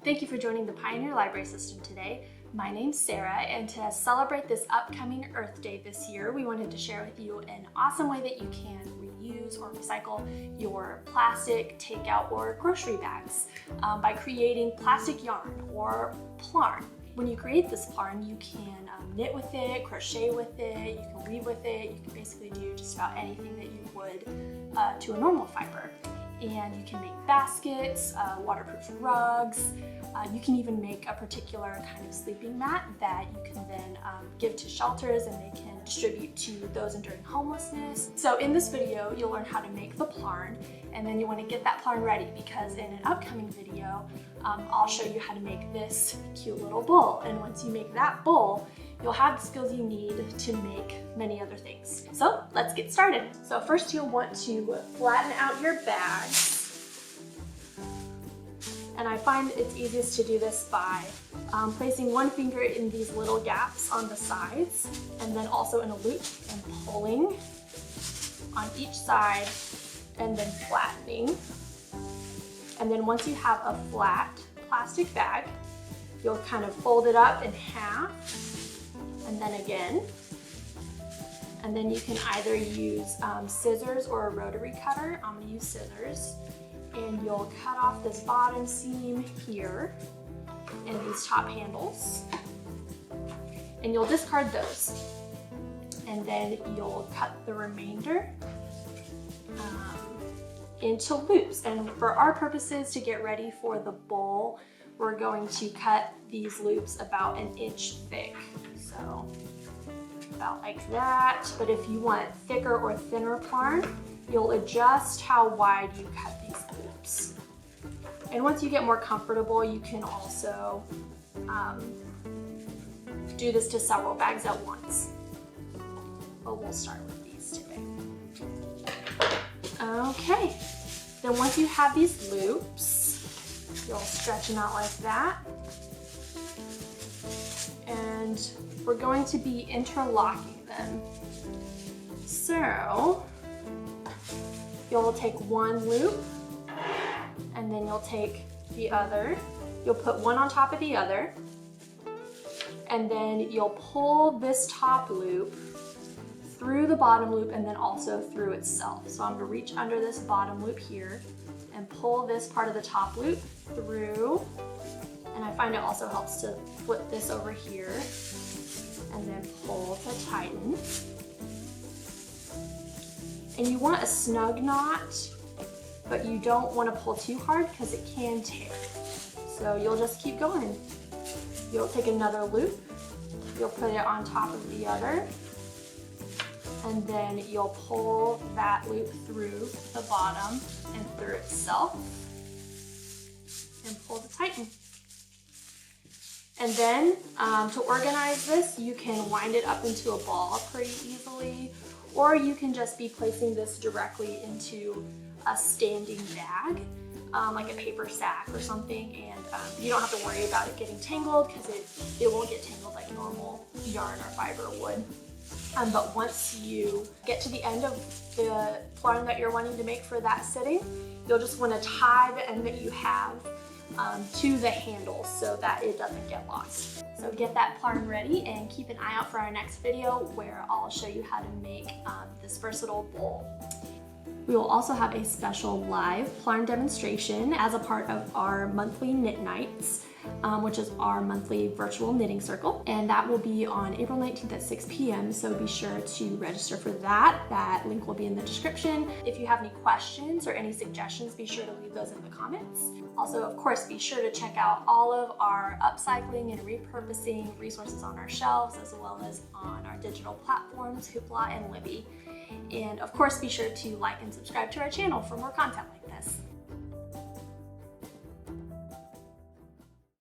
Thank you for joining the Pioneer Library System today. My name's Sarah, and to celebrate this upcoming Earth Day this year, we wanted to share with you an awesome way that you can reuse or recycle your plastic, takeout, or grocery bags by creating plastic yarn or Plarn. When you create this Plarn, you can knit with it, crochet with it, you can weave with it, you can basically do just about anything that you would to a normal fiber. And you can make baskets, waterproof rugs, you can even make a particular kind of sleeping mat that you can then give to shelters and they can distribute to those enduring homelessness. So in this video, you'll learn how to make the Plarn, and then you want to get that Plarn ready because in an upcoming video, I'll show you how to make this cute little bowl. And once you make that bowl, you'll have the skills you need to make many other things. So let's get started. So first you'll want to flatten out your bags. And I find it's easiest to do this by placing one finger in these little gaps on the sides and then also in a loop and pulling on each side and then flattening. And then once you have a flat plastic bag, you'll kind of fold it up in half and then again. And then you can either use scissors or a rotary cutter. I'm gonna use scissors. And you'll cut off this bottom seam here and these top handles. And you'll discard those. And then you'll cut the remainder into loops. And for our purposes, to get ready for the bowl, we're going to cut these loops about 1 inch thick. So about like that. But if you want thicker or thinner Plarn, you'll adjust how wide you cut these loops. And once you get more comfortable, you can also do this to several bags at once. But we'll start with these today. Okay, then once you have these loops, you'll stretch them out like that. And we're going to be interlocking them. So you'll take one loop and then you'll take the other. You'll put one on top of the other and then you'll pull this top loop through the bottom loop and then also through itself. So I'm gonna reach under this bottom loop here and pull this part of the top loop through. And I find it also helps to flip this over here and then pull to tighten. And you want a snug knot, but you don't want to pull too hard because it can tear. So you'll just keep going. You'll take another loop, you'll put it on top of the other, and then you'll pull that loop through the bottom and through itself, and pull to tighten. And then to organize this, you can wind it up into a ball pretty easily, or you can just be placing this directly into a standing bag, like a paper sack or something, and you don't have to worry about it getting tangled because it won't get tangled like normal yarn or fiber would. But once you get to the end of the Plarn that you're wanting to make for that sitting, you'll just want to tie the end that you have to the handle so that it doesn't get lost. So get that Plarn ready and keep an eye out for our next video where I'll show you how to make this versatile bowl. We will also have a special live Plarn demonstration as a part of our monthly knit nights, which is our monthly virtual knitting circle. And that will be on April 19th at 6 p.m. So be sure to register for that. That link will be in the description. If you have any questions or any suggestions, be sure to leave those in the comments. Also, of course, be sure to check out all of our upcycling and repurposing resources on our shelves, as well as on our digital platforms, Hoopla and Libby. And of course, be sure to like and subscribe to our channel for more content like this.